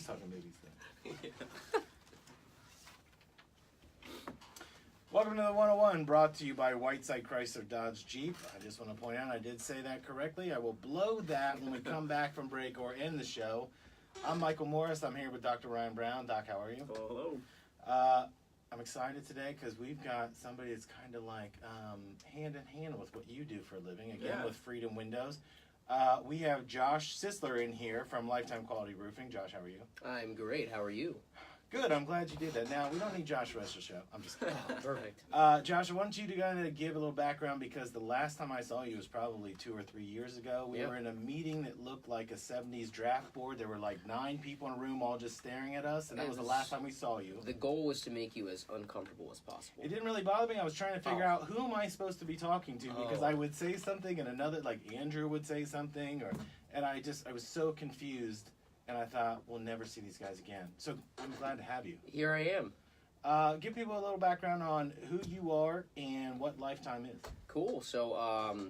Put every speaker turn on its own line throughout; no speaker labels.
talking movies then. Welcome to the 101, brought to you by Whiteside Chrysler Dodge Jeep. I just want to point out I did say that correctly. I will blow that when we come back from break or end the show. I'm Michael Morris. I'm here with Dr. Ryan Brown. Doc, how are you?
Hello.
I'm excited today because we've got somebody that's kind of like hand in hand with what you do for a living, again, with Freedom Windows. We have Josh Sisler in here from Lifetime Quality Roofing. Josh, how are you?
I'm great. How are you?
Good. I'm glad you did that. Now, we don't need Josh for the rest of the show. I'm just kidding.
Perfect.
Josh, I want you to kind of give a little background because the last time I saw you was probably 2 or 3 years ago. We were in a meeting that looked like a 70s draft board. There were like 9 people in a room all just staring at us, and that was the last time we saw you.
The goal was to make you as uncomfortable as possible.
It didn't really bother me. I was trying to figure out who am I supposed to be talking to because I would say something and another, like Andrew would say something, and I was so confused. And I thought, we'll never see these guys again. So I'm glad to have you.
Here I am.
Give people a little background on who you are and what Lifetime is.
Cool. So,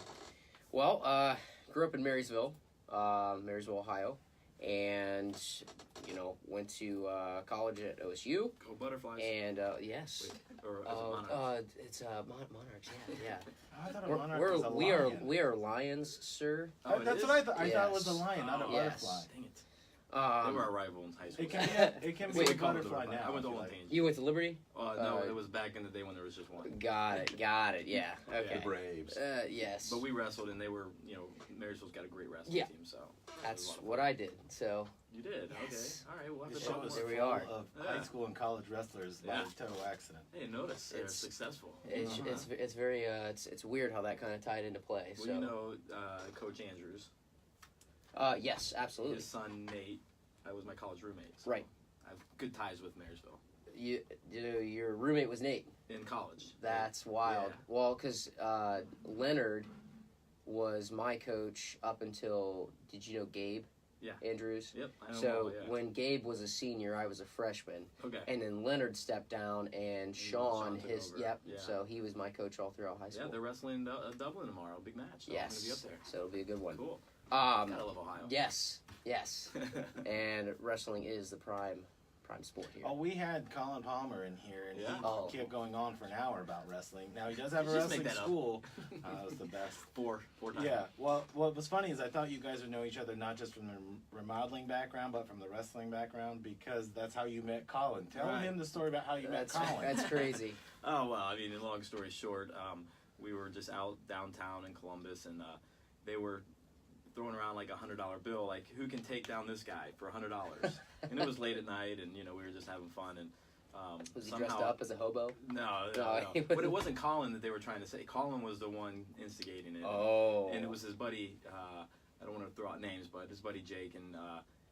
grew up in Marysville, Ohio. And, went to college at OSU.
Go Butterflies.
And, yes.
Wait, or Monarchs?
It's Monarchs, yeah.
I thought a monarch was a lion.
We are lions, sir.
That's what I thought. I thought it was a lion, not a butterfly.
Dang it. They were our rival in high school.
It can be a butterfly now.
I went to Old Tangent.
You went to Liberty?
No, it was back in the day when there was just one.
Got it, yeah. Okay.
The Braves.
Yes.
But we wrestled, and they were, Marysville's got a great wrestling team, so.
That's what I did, so.
You did?
Yes.
Okay. All right, we'll have
The
to
show
talk
was
more.
There we are.
full of high school and college wrestlers by a total accident.
Hey, notice they're successful.
It's very it's weird how that kind of tied into play.
Well,
so.
Coach Andrews.
Yes, absolutely.
His son Nate. I was my college roommate. So
Right.
I have good ties with Marysville.
Your roommate was Nate.
In college.
That's wild.
Yeah.
Well, because Leonard was my coach up until, did you know Gabe?
Yeah.
Andrews?
Yep. I know
So
yeah.
when Gabe was a senior, I was a freshman.
Okay.
And then Leonard stepped down, and Sean,
took
his,
over. Yeah.
so he was my coach all throughout high school.
Yeah, they're wrestling Dublin tomorrow. Big match. So I'm going to be up there.
So it'll be a good one.
Cool. Gotta love Ohio.
Yes. And wrestling is the prime sport here.
Oh, we had Colin Palmer in here, and he kept going on for an hour about wrestling. Now, he does have a wrestling school. That was the best.
Four times.
Yeah. Well, what was funny is I thought you guys would know each other not just from the remodeling background, but from the wrestling background, because that's how you met Colin. Tell him the story about how you met Colin.
That's crazy.
Oh, well, I mean, long story short, we were just out downtown in Columbus, and they were throwing around like $100 bill, like, who can take down this guy for $100? And it was late at night, and we were just having fun. And
was he
somehow,
dressed up as a hobo?
No. But it wasn't Colin that they were trying to say. Colin was the one instigating it.
Oh.
And it was his buddy. I don't want to throw out names, but his buddy Jake, and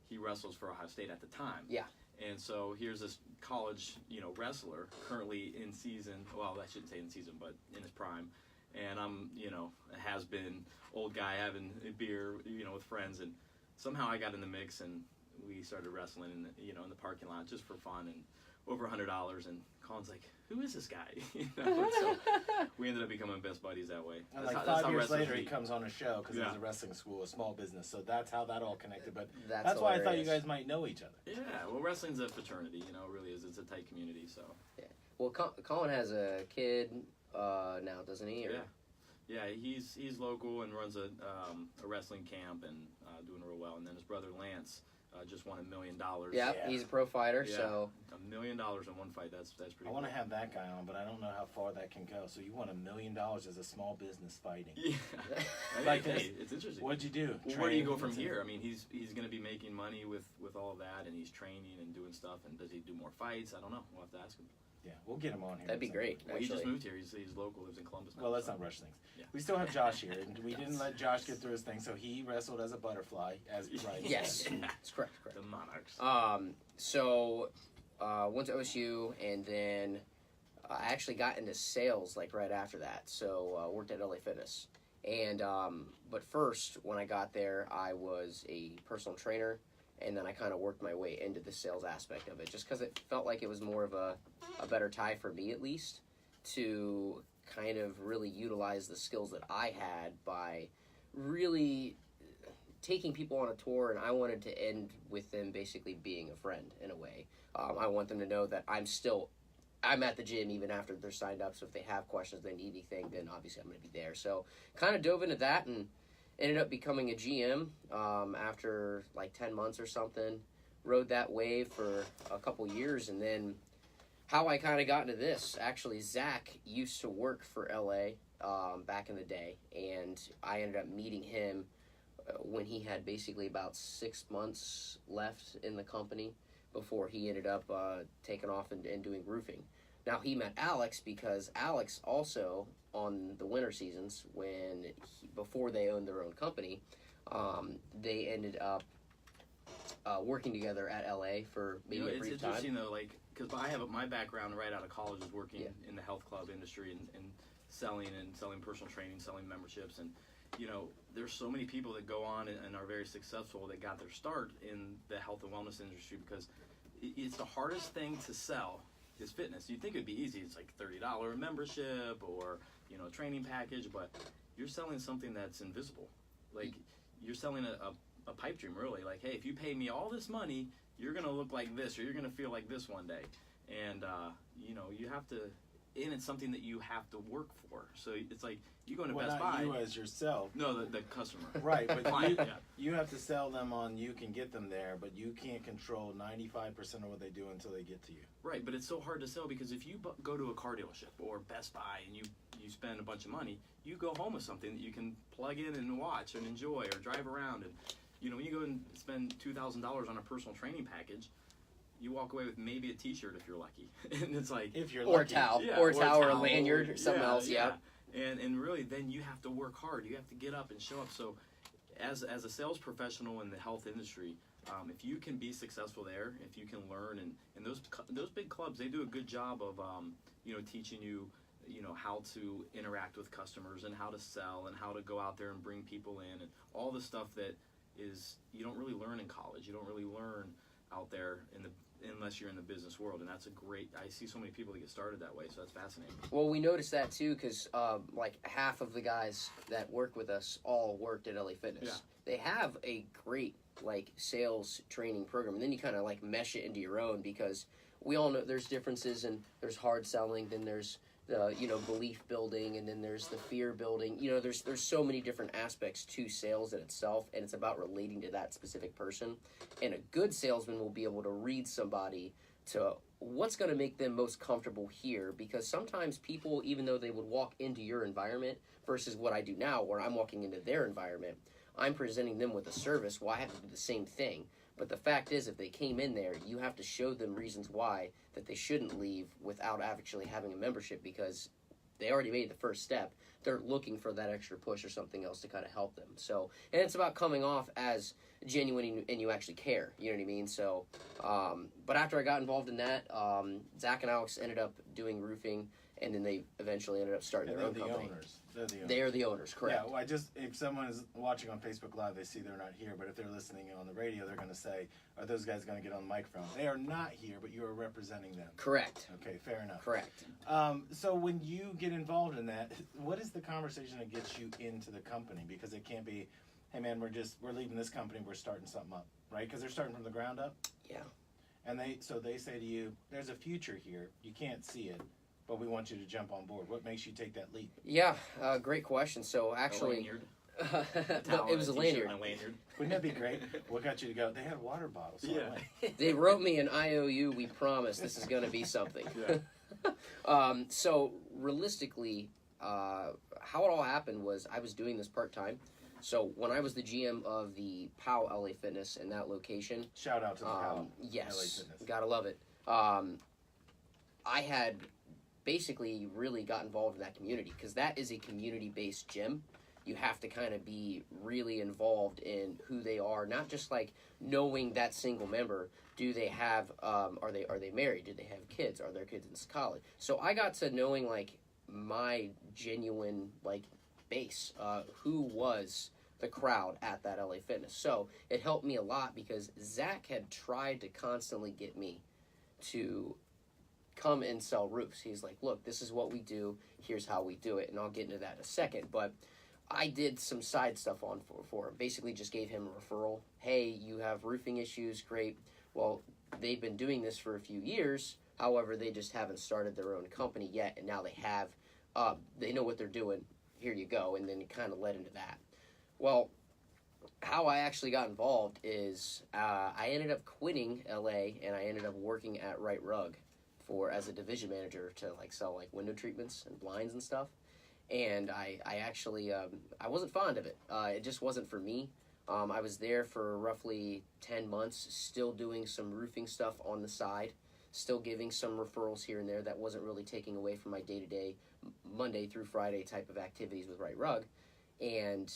he wrestles for Ohio State at the time.
Yeah.
And so here's this college, wrestler currently in season. Well, I shouldn't say in season, but in his prime. And I'm, a has-been old guy having a beer, with friends, and somehow I got in the mix, and we started wrestling in the parking lot just for fun, and over $100. And Colin's like, "Who is this guy?" And so we ended up becoming best buddies that way.
And like 5 years later, he comes on a show because it was a wrestling school, a small business. So that's how that all connected. But that's why I thought you guys might know each other.
Yeah, well, wrestling's a fraternity. It really is. It's a tight community. So.
Yeah. Well, Colin has a kid now, doesn't he? Or?
Yeah, he's local and runs a wrestling camp and doing real well. And then his brother Lance just won $1 million.
Yeah, he's a pro fighter.
Yeah.
So
$1 million in one fight. That's pretty.
I want to have that guy on, but I don't know how far that can go. So you won $1 million as a small business fighting.
Yeah, hey, it's interesting.
What'd you do?
Well, where do you go from here? I mean, he's going to be making money with all of that, and he's training and doing stuff. And does he do more fights? I don't know. We'll have to ask him.
Yeah, we'll get him on here.
That'd be great.
Well, he just moved here. He's local, lives in Columbus now.
Well, let's not rush things.
Yeah.
We still have Josh here, and we didn't let Josh get through his thing, so he wrestled as a butterfly, as Brian said.
Yes, that's correct.
The Monarchs.
So went to OSU, and then I actually got into sales like right after that. So worked at LA Fitness, and but first when I got there, I was a personal trainer. And then I kind of worked my way into the sales aspect of it, just because it felt like it was more of a better tie for me, at least, to kind of really utilize the skills that I had by really taking people on a tour, and I wanted to end with them basically being a friend in a way. I want them to know that I'm at the gym even after they're signed up. So if they have questions, they need anything, then obviously I'm going to be there. So kind of dove into that and ended up becoming a GM after like 10 months or something. Rode that wave for a couple years, and then how I kind of got into this. Actually, Zach used to work for LA back in the day, and I ended up meeting him when he had basically about 6 months left in the company before he ended up taking off and doing roofing. Now, he met Alex because Alex also, on the winter seasons, before they owned their own company, they ended up working together at LA for maybe a brief time.
It's interesting though, like, because I have my background right out of college is working in the health club industry and selling personal training, selling memberships, and there's so many people that go on and are very successful that got their start in the health and wellness industry, because it's the hardest thing to sell is fitness. You'd think it'd be easy. It's like $30 membership or a training package, but you're selling something that's invisible. Like, you're selling a pipe dream, really. Like, hey, if you pay me all this money, you're gonna look like this, or you're gonna feel like this one day. And you have to, and it's something that you have to work for. So it's like you go into Best Buy.
Not you as yourself.
No, the customer.
Right, but
Client,
you have to sell them on you can get them there, but you can't control 95% of what they do until they get to you.
Right, but it's so hard to sell because if you go to a car dealership or Best Buy and you spend a bunch of money, you go home with something that you can plug in and watch and enjoy or drive around. And when you go and spend $2,000 on a personal training package, you walk away with maybe a T-shirt if you're lucky. And it's like,
if you're
or
lucky.
a towel, or a lanyard, or something else. Yeah.
And really, then you have to work hard. You have to get up and show up. So, as a sales professional in the health industry, if you can be successful there, if you can learn, and those big clubs, they do a good job of teaching you how to interact with customers and how to sell and how to go out there and bring people in and all the stuff that is you don't really learn in college. You don't really learn out there unless you're in the business world, and that's I see so many people that get started that way, so that's fascinating.
Well, we noticed that too because like half of the guys that work with us all worked at LA Fitness.
Yeah.
They have a great like sales training program, and then you kind of like mesh it into your own because we all know there's differences, and there's hard selling, then there's the belief building, and then there's the fear building. There's so many different aspects to sales in itself, and it's about relating to that specific person. And a good salesman will be able to read somebody to what's going to make them most comfortable here, because sometimes people, even though they would walk into your environment versus what I do now where I'm walking into their environment, I'm presenting them with a service. Well, I have to do the same thing. But the fact is, if they came in there, you have to show them reasons why that they shouldn't leave without actually having a membership, because they already made the first step. They're looking for that extra push or something else to kind of help them. So, and it's about coming off as genuine and you actually care. You know what I mean? So, but after I got involved in that, Zach and Alex ended up doing roofing, and then they eventually ended up starting their own company. They are the owners, correct.
Yeah, well, if someone is watching on Facebook Live, they see they're not here, but if they're listening on the radio, they're going to say, are those guys going to get on the microphone? They are not here, but you are representing them.
Correct.
Okay, fair enough.
Correct.
So when you get involved in that, what is the conversation that gets you into the company? Because it can't be, hey man, we're leaving this company, we're starting something up, right? Because they're starting from the ground up.
Yeah. And
they say to you, there's a future here. You can't see it, but we want you to jump on board. What makes you take that leap?
Yeah, great question. So actually, it was a lanyard.
Wouldn't that be great? What got you to go? They had water bottles. So
yeah.
They wrote me an IOU. We promise this is going to be something.
Yeah.
So realistically, how it all happened was I was doing this part-time. So when I was the GM of the POW LA Fitness in that location.
Shout out to the POW
yes,
LA Fitness.
Gotta love it. I had basically really got involved in that community because that is a community-based gym. You have to kind of be really involved in who they are, not just like knowing that single member. Do they have, are they married? Do they have kids? Are their kids in college? So I got to knowing like my genuine like base, who was the crowd at that LA Fitness. So it helped me a lot because Zach had tried to constantly get me to come and sell roofs. He's like, look, this is what we do. Here's how we do it. And I'll get into that in a second. But I did some side stuff for him. Basically, just gave him a referral. Hey, you have roofing issues. Great. Well, they've been doing this for a few years. However, they just haven't started their own company yet, and now they have. They know what they're doing. Here you go, and then it kind of led into that. Well, how I actually got involved is I ended up quitting LA, and I ended up working at Right Rug as a division manager to sell window treatments and blinds and stuff. And I actually I wasn't fond of it. It just wasn't for me. I was there for roughly 10 months, still doing some roofing stuff on the side, still giving some referrals here and there. That wasn't really taking away from my day-to-day Monday through Friday type of activities with Right Rug. And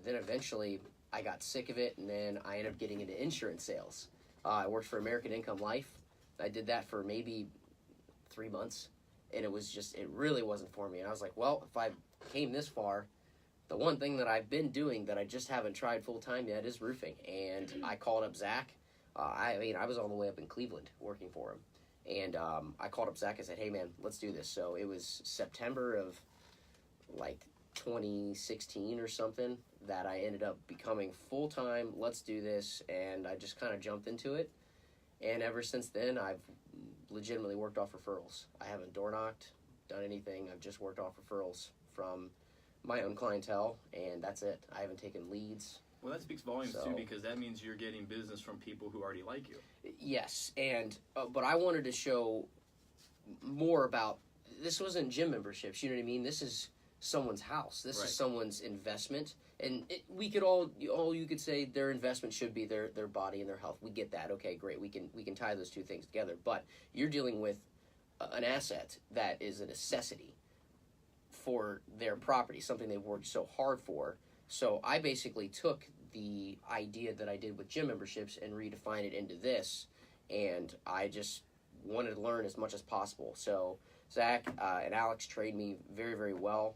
then eventually I got sick of it, and then I ended up getting into insurance sales. I worked for American Income Life. I did that for maybe 3 months, and it really wasn't for me. And I was like, well, if I came this far, the one thing that I've been doing that I just haven't tried full-time yet is roofing. And I called up Zach. I was all the way up in Cleveland working for him. And I called up Zach and said, hey, man, let's do this. So it was September of 2016 or something that I ended up becoming full-time, let's do this, and I just kind of jumped into it. And ever since then, I've legitimately worked off referrals. I haven't door knocked, done anything. I've just worked off referrals from my own clientele, and that's it. I haven't taken leads.
Well, that speaks volumes too, because that means you're getting business from people who already like you.
Yes, and but I wanted to show more about, this wasn't gym memberships, you know what I mean? This is someone's house. This is someone's investment, and we could all you could say their investment should be their body and their health. We get that. Okay, great. We can tie those two things together. But you're dealing with an asset that is a necessity for their property, something they've worked so hard for. So I basically took the idea that I did with gym memberships and redefined it into this, and I just wanted to learn as much as possible. So Zach and Alex trained me very, very well.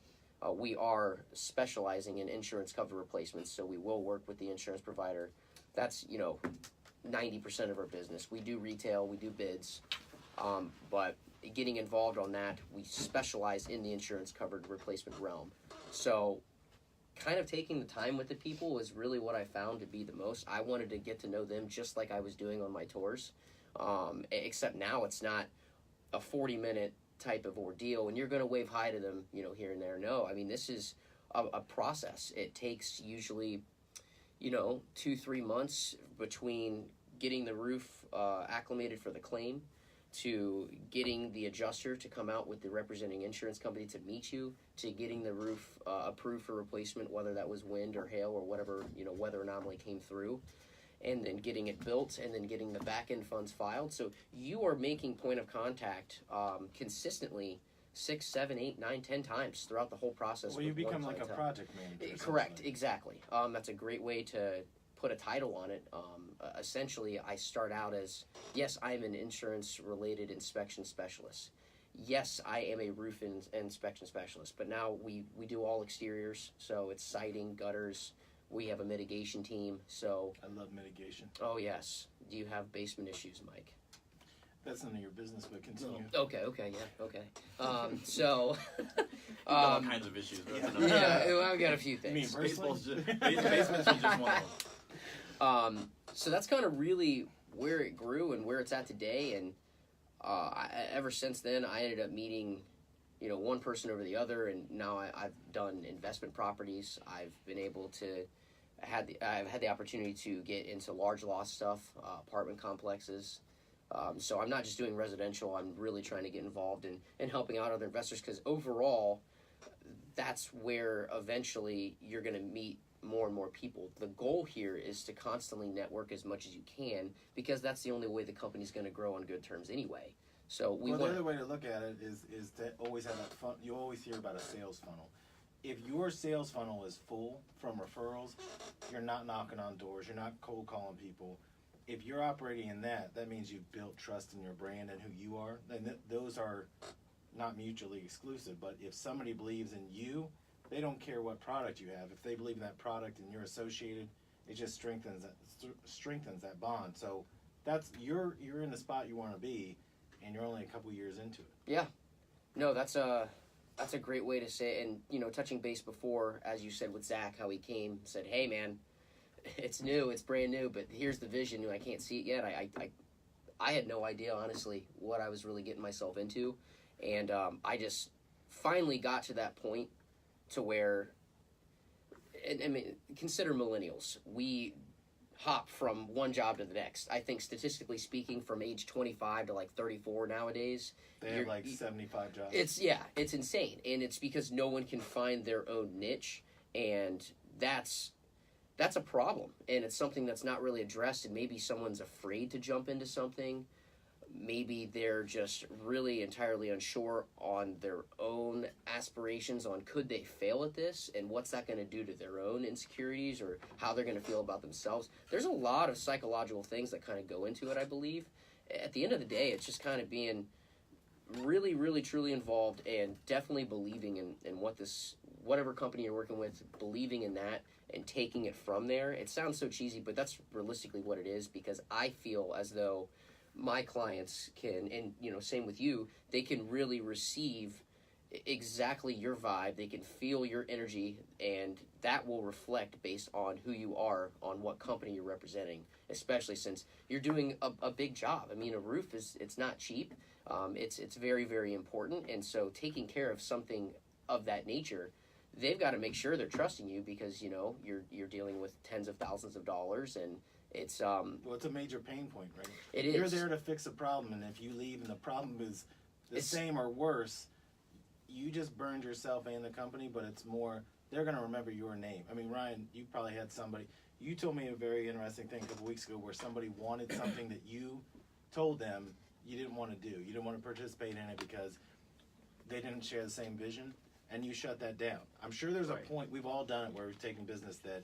We are specializing in insurance cover replacements, so we will work with the insurance provider. That's 90% of our business. We do retail, we do bids, but getting involved on that, we specialize in the insurance covered replacement realm. So kind of taking the time with the people is really what I found to be the most. I wanted to get to know them just like I was doing on my tours, except now it's not a 40-minute type of ordeal and you're going to wave hi to them here and there. No, I mean, this is a process. It takes usually 2-3 months between getting the roof acclimated for the claim, to getting the adjuster to come out with the representing insurance company to meet you, to getting the roof approved for replacement, whether that was wind or hail or whatever weather anomaly came through, and then getting it built, and then getting the back end funds filed. So you are making point of contact consistently 6, 7, 8, 9, 10 times throughout the whole process.
Well, you become like a project manager.
Correct, exactly. That's a great way to put a title on it. Essentially, I start out as, yes, I'm an insurance-related inspection specialist. Yes, I am a roof inspection specialist, but now we do all exteriors, so it's siding, gutters. We have a mitigation team, so...
I love mitigation.
Oh, yes. Do you have basement issues, Mike?
That's none of your business, but continue.
Okay, yeah, okay. So...
all kinds of issues.
Yeah, I've got a few things.
You mean
basements are just one of them.
So that's kind of really where it grew and where it's at today, and ever since then, I ended up meeting, one person over the other, and now I've done investment properties. I've been able to... I've had the opportunity to get into large lot stuff, apartment complexes. So I'm not just doing residential. I'm really trying to get involved in helping out other investors, because overall, that's where eventually you're going to meet more and more people. The goal here is to constantly network as much as you can, because that's the only way the company's going to grow on good terms anyway. So
the other way to look at it is to always have that fun. You always hear about a sales funnel. If your sales funnel is full from referrals, you're not knocking on doors. You're not cold calling people. If you're operating in that means you've built trust in your brand and who you are. Then those are not mutually exclusive. But if somebody believes in you, they don't care what product you have. If they believe in that product and you're associated, it just strengthens that bond. So that's you're in the spot you want to be, and you're only a couple years into it.
Yeah, no, that's That's a great way to say it. And, you know, touching base before, as you said with Zach, how he came, said, hey, man, it's new, it's brand new, but here's the vision, and I can't see it yet. I had no idea, honestly, what I was really getting myself into. And I just finally got to that point to where, and, I mean, consider millennials. We hop from one job to the next. I think statistically speaking, from age 25 to like 34 nowadays,
They have like 75 jobs.
It's insane, and it's because no one can find their own niche, and that's a problem, and it's something that's not really addressed. And maybe someone's afraid to jump into something. Maybe they're just really entirely unsure on their own aspirations on could they fail at this and what's that going to do to their own insecurities or how they're going to feel about themselves. There's a lot of psychological things that kind of go into it, I believe. At the end of the day, it's just kind of being really, really, truly involved and definitely believing in whatever company you're working with, believing in that and taking it from there. It sounds so cheesy, but that's realistically what it is, because I feel as though my clients can, and you know, same with you, they can really receive exactly your vibe. They can feel your energy, and that will reflect based on who you are, on what company you're representing, especially since you're doing a big job. I mean, a roof it's not cheap. It's very, very important, and so taking care of something of that nature, they've got to make sure they're trusting you, because you know you're dealing with tens of thousands of dollars, and it's
well, it's a major pain point, right?
It
You're
is.
there to fix a problem, and if you leave and the problem is the same or worse, you just burned yourself and the company. But it's more, they're going to remember your name. I mean, Ryan, you probably had somebody. You told me a very interesting thing a couple weeks ago where somebody wanted something that you told them you didn't want to do. You didn't want to participate in it because they didn't share the same vision, and you shut that down. I'm sure there's a point, we've all done it, where we've taken business that,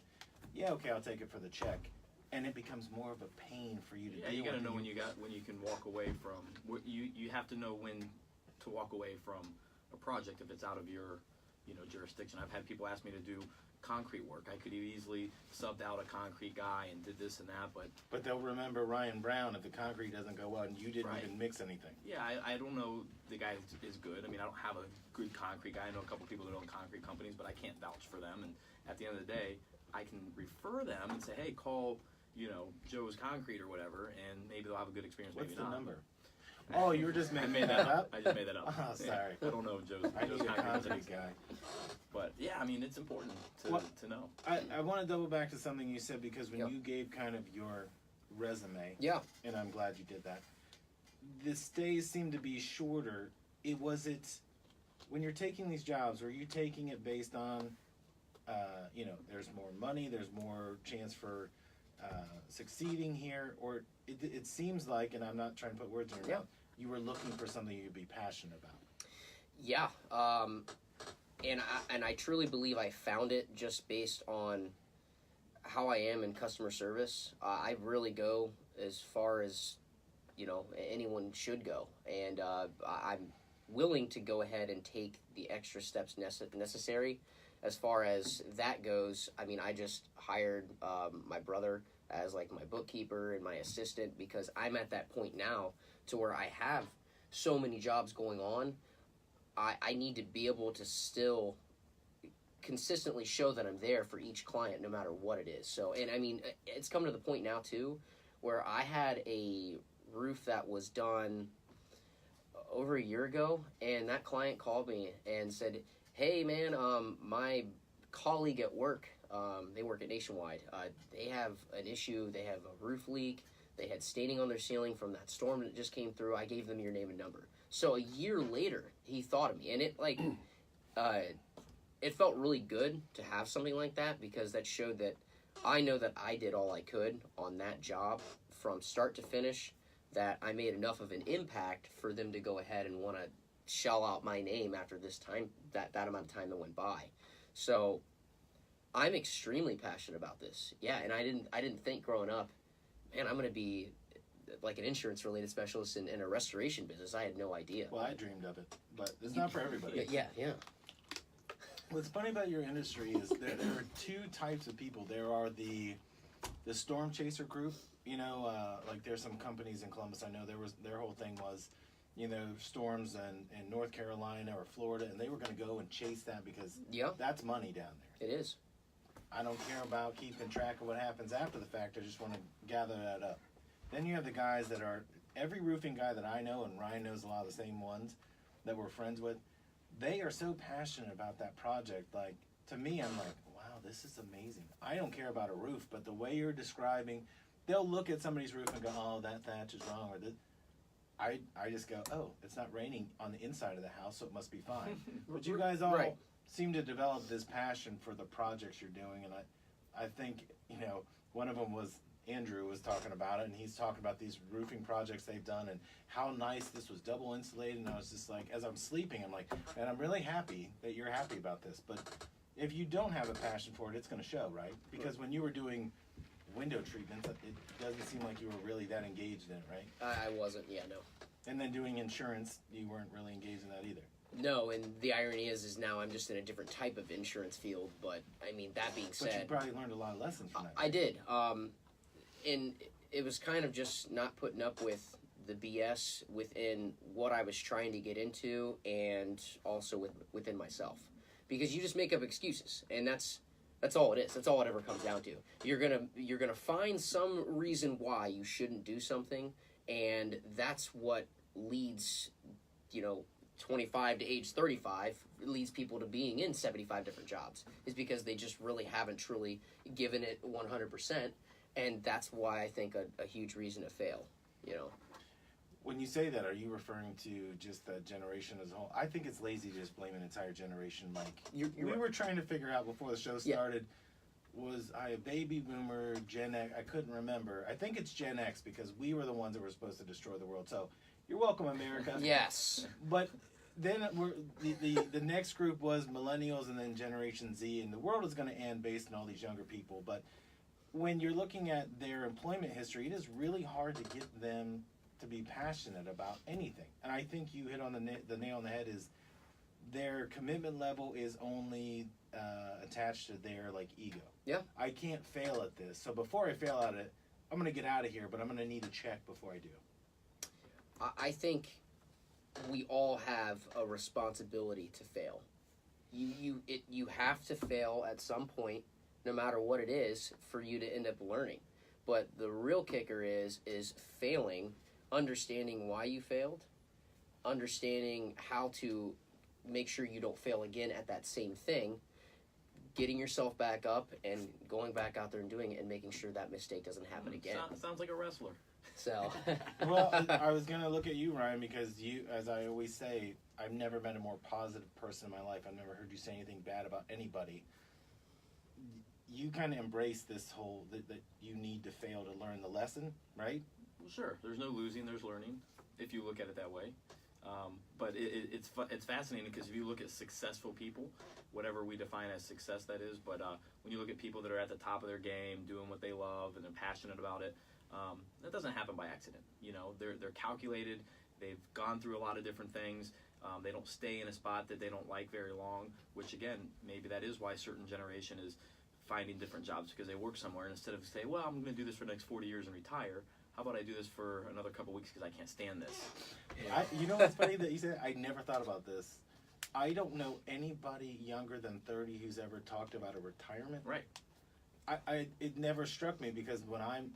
yeah, okay, I'll take it for the check. And it becomes more of a pain for you to do.
Yeah, you got to know when you can walk away from. You have to know when to walk away from a project if it's out of your, jurisdiction. I've had people ask me to do concrete work. I could have easily subbed out a concrete guy and did this and that,
but they'll remember Ryan Brown if the concrete doesn't go well and you didn't even mix anything.
Yeah, I don't know the guy is good. I mean, I don't have a good concrete guy. I know a couple people that own concrete companies, but I can't vouch for them. And at the end of the day, I can refer them and say, hey, call Joe's Concrete or whatever, and maybe they'll have a good experience.
What's
maybe
the
not.
number? Oh, you were just making that up?
I just made that up.
Oh, sorry.
I don't know Joe's
I need a
Concrete
concrete guy.
But yeah, I mean, it's important to know.
I want to double back to something you said, because when you gave kind of your resume, and I'm glad you did that, the stays seem to be shorter. When you're taking these jobs, were you taking it based on, there's more money, there's more chance for succeeding here, or it seems like, and I'm not trying to put words in your mouth, you were looking for something you'd be passionate about.
Yeah, and I truly believe I found it just based on how I am in customer service. I really go as far as anyone should go, and I'm willing to go ahead and take the extra steps necessary. As far as that goes, I mean, I just hired my brother as like my bookkeeper and my assistant, because I'm at that point now to where I have so many jobs going on. I need to be able to still consistently show that I'm there for each client, no matter what it is. So, and I mean, it's come to the point now too, where I had a roof that was done over a year ago, and that client called me and said, hey man, my colleague at work, they work at Nationwide, they have an issue. They have a roof leak. They had staining on their ceiling from that storm that just came through. I gave them your name and number. So a year later, he thought of me, and it it felt really good to have something like that, because that showed that I know that I did all I could on that job from start to finish, that I made enough of an impact for them to go ahead and want to shell out my name after this time, that amount of time that went by. So I'm extremely passionate about this. Yeah, and I didn't think growing up, man, I'm going to be like an insurance related specialist in a restoration business. I had no idea.
Well, I dreamed of it, but it's not for everybody.
Yeah.
What's funny about your industry is there are two types of people. There are the storm chaser group. Like there's some companies in Columbus, I know their whole thing was, storms in North Carolina or Florida, and they were going to go and chase that because that's money down there.
It is.
I don't care about keeping track of what happens after the fact. I just want to gather that up. Then you have the guys that are, every roofing guy that I know, and Ryan knows a lot of the same ones that we're friends with, they are so passionate about that project. Like, to me, I'm like, wow, this is amazing. I don't care about a roof, but the way you're describing, they'll look at somebody's roof and go, oh, that thatch is wrong, or this. I just go, oh, it's not raining on the inside of the house, so it must be fine. But you guys all seem to develop this passion for the projects you're doing, and I think, one of them was Andrew was talking about it, and he's talking about these roofing projects they've done and how nice this was double insulated, and I was just like, as I'm sleeping, I'm like, man, I'm really happy that you're happy about this, but if you don't have a passion for it, it's going to show, right? Because when you were doing window treatments, it doesn't seem like you were really that engaged in it, right?
I wasn't, no.
And then doing insurance, you weren't really engaged in that either.
No, and the irony is now I'm just in a different type of insurance field, but, I mean, that being said...
But you probably learned a lot of lessons from that.
I did, and it was kind of just not putting up with the BS within what I was trying to get into and also within myself. Because you just make up excuses, and that's all it is. That's all it ever comes down to. You're gonna find some reason why you shouldn't do something, and that's what leads, 25 to age 35, leads people to being in 75 different jobs, is because they just really haven't truly given it 100%, and that's why I think a huge reason to fail,
When you say that, are you referring to just the generation as a whole? I think it's lazy to just blame an entire generation, Mike. We were trying to figure out before the show started, was I a baby boomer, Gen X? I couldn't remember. I think it's Gen X because we were the ones that were supposed to destroy the world. So you're welcome, America.
Yes.
But then the next group was millennials and then Generation Z, and the world is going to end based on all these younger people. But when you're looking at their employment history, it is really hard to get them to be passionate about anything. And I think you hit on the nail on the head, is their commitment level is only attached to their ego.
Yeah.
I can't fail at this. So before I fail at it, I'm going to get out of here, but I'm going to need a check before I do.
I think we all have a responsibility to fail. You have to fail at some point, no matter what it is, for you to end up learning. But the real kicker is failing, understanding why you failed, understanding how to make sure you don't fail again at that same thing, getting yourself back up and going back out there and doing it and making sure that mistake doesn't happen again.
Sounds like a wrestler.
So,
well, I was going to look at you, Ryan, because you, as I always say, I've never met a more positive person in my life. I've never heard you say anything bad about anybody. You kind of embrace this whole, that you need to fail to learn the lesson, right?
Well, sure. There's no losing, there's learning, if you look at it that way. But it's fascinating because if you look at successful people, whatever we define as success that is, but when you look at people that are at the top of their game, doing what they love and they're passionate about it, that doesn't happen by accident. They're calculated. They've gone through a lot of different things. They don't stay in a spot that they don't like very long, which again, maybe that is why a certain generation is finding different jobs, because they work somewhere, and instead of saying, well, I'm going to do this for the next 40 years and retire, how about I do this for another couple weeks because I can't stand this?
You know what's funny that you said? I never thought about this. I don't know anybody younger than 30 who's ever talked about a retirement.
Right.
It never struck me, because when I'm,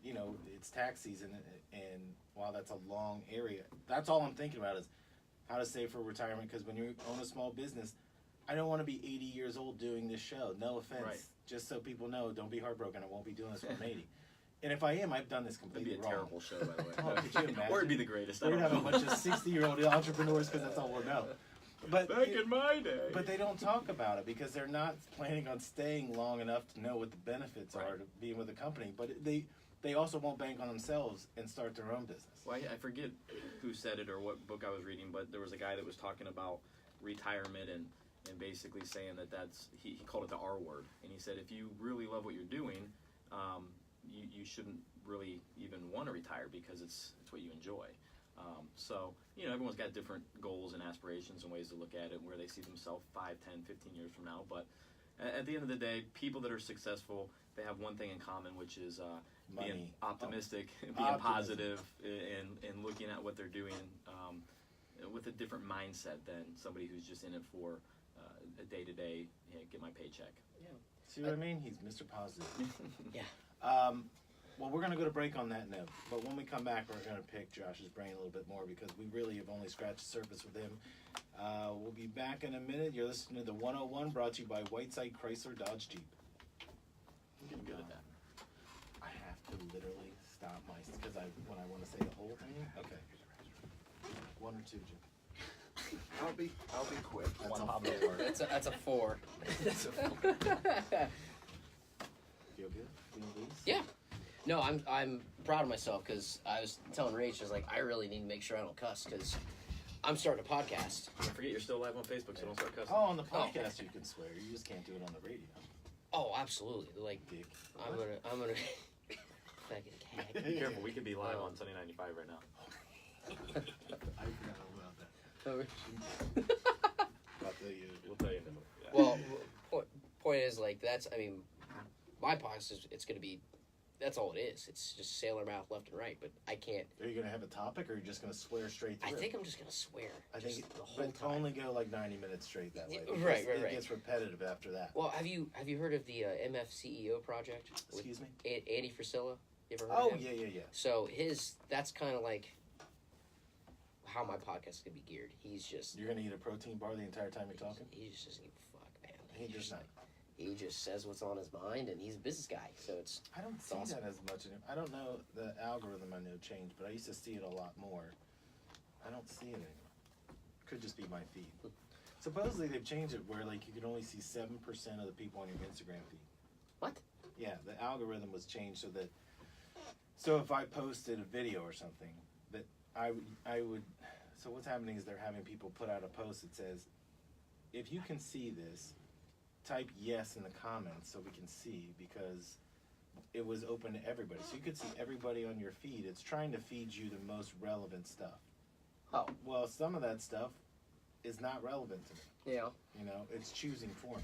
it's tax season, and while that's a long area, that's all I'm thinking about is how to save for retirement, because when you own a small business, I don't want to be 80 years old doing this show. No offense.
Right.
Just so people know, don't be heartbroken. I won't be doing this when I'm 80. And if I am, I've done this completely
It'd be a
wrong.
terrible show, by the way.
Oh, could you imagine?
Or it'd be the greatest.
We're going to have a bunch of 60-year-old entrepreneurs because that's all we'll know. But
back in my day.
But they don't talk about it because they're not planning on staying long enough to know what the benefits are to being with a company. But they also won't bank on themselves and start their own business.
Well, I forget who said it or what book I was reading, but there was a guy that was talking about retirement and basically saying that's he called it the R word, and he said if you really love what you're doing, you shouldn't really even want to retire because it's what you enjoy. So everyone's got different goals and aspirations and ways to look at it, where they see themselves 5, 10, 15 years from now. But at the end of the day, people that are successful, they have one thing in common, which is being optimistic, being positive, and looking at what they're doing with a different mindset than somebody who's just in it for a day-to-day, get my paycheck.
See what I mean? He's Mr. Positive.
Yeah.
Well, we're going to go to break on that note. But when we come back, we're going to pick Josh's brain a little bit more because we really have only scratched the surface with him. We'll be back in a minute. You're listening to the 101 brought to you by Whiteside Chrysler Dodge Jeep.
I'm getting good at that.
I have to literally stop because when I want to say the whole thing. Okay. One or two, Jim.
I'll be quick.
That's
One
a
pop
four.
That's a 4.
That's a four. Feel good? Feel these?
Yeah. No, I'm proud of myself because I was telling Rach, I was like, I really need to make sure I don't cuss because I'm starting a podcast.
Don't forget you're still live on Facebook, so don't start cussing.
Oh, on the podcast you can swear. You just can't do it on the radio.
Oh, absolutely. Like,
Dick.
I'm gonna fucking
Be
cag.
careful, we could be live on Sunny 95 right now.
I forgot all about that. I'll tell you.
We'll tell you in a minute. Yeah.
Well, point is, like, my podcast is, it's gonna be, that's all it is. It's just sailor mouth left and right, but I can't.
Are you going to have a topic or are you just going to swear straight through?
I think I'm just gonna swear.
I think
the whole
but
time.
only go like 90 minutes straight that way.
Right,
because
right.
It gets repetitive after that.
Well, have you heard of the MFCEO project? With
Excuse me?
Andy Frisella? You ever heard
Oh,
of him?
yeah.
So that's kind of like how my podcast is gonna be geared. He's just
You're going to eat a protein bar the entire time you're talking?
he just doesn't give a fuck, man.
He does not.
He just says what's on his mind, and he's a business guy. So it's
I don't see
awesome.
that as much anymore. I don't know. The algorithm I know changed, but I used to see it a lot more. I don't see it anymore. Could just be my feed. Supposedly they've changed it where like you can only see 7% of the people on your Instagram feed.
what?
Yeah, the algorithm was changed so if I posted a video or something that I would so what's happening is they're having people put out a post that says, if you can see this, type yes in the comments so we can see, because it was open to everybody. So you could see everybody on your feed. It's trying to feed you the most relevant stuff.
Oh,
Well, some of that stuff is not relevant to me.
yeah.
You know, it's choosing for me.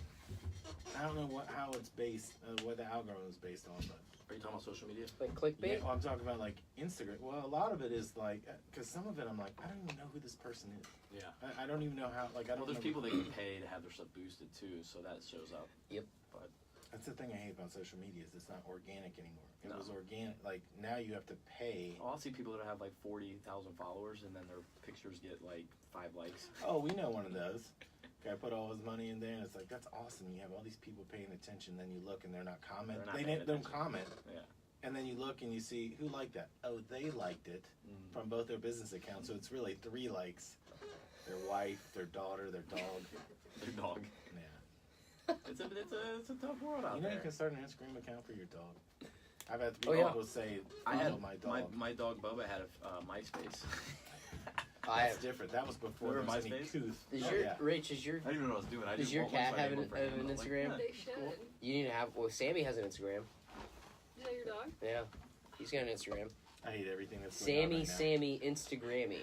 I don't know how it's based, what the algorithm is based on, but
Are you talking about social media?
Like
yeah,
clickbait.
well, I'm talking about like Instagram. Well, a lot of it is like, because some of it I'm like, I don't even know who this person is.
Yeah.
I don't even know how. Like, I don't.
Well, there's
remember-
people that can pay to have their stuff boosted too, so that shows up.
That's the thing I hate about social media is it's not organic anymore. It
No.
was organic. Like now you have to pay.
Oh, I'll see people that have like 40,000 followers, and then their pictures get like 5 likes.
Oh, we know one of those. Guy put all his money in there, and it's like that's awesome. You have all these people paying attention. Then you look, and they're not commenting.
They're not
They
paying
don't
attention.
comment.
Yeah.
And then you look and you see who liked that. Oh, they liked it from both their business accounts. So it's really 3 likes. Their wife, their daughter, their dog.
Their dog.
Yeah.
It's a tough world out
You know
there.
you can start an Instagram account for your dog. I've had 3
Oh, yeah.
people say
I
follow
had
my dog.
my dog Bubba had a MySpace.
I
That's different. That was before there
Remember
was any
MySpace?
couth.
Does
Oh,
your
yeah.
Rach, is your
I didn't even know what I was doing. I
Does
just
your
once
cat
I
have
knew
an-
him for him,
an
I was like,
Instagram?
yeah,
They
it's
should.
cool.
you need to have? Well, Sammy has an Instagram.
Is that your dog?
Yeah, he's got an Instagram.
I hate everything that's going on right now.
Sammy Instagrammy.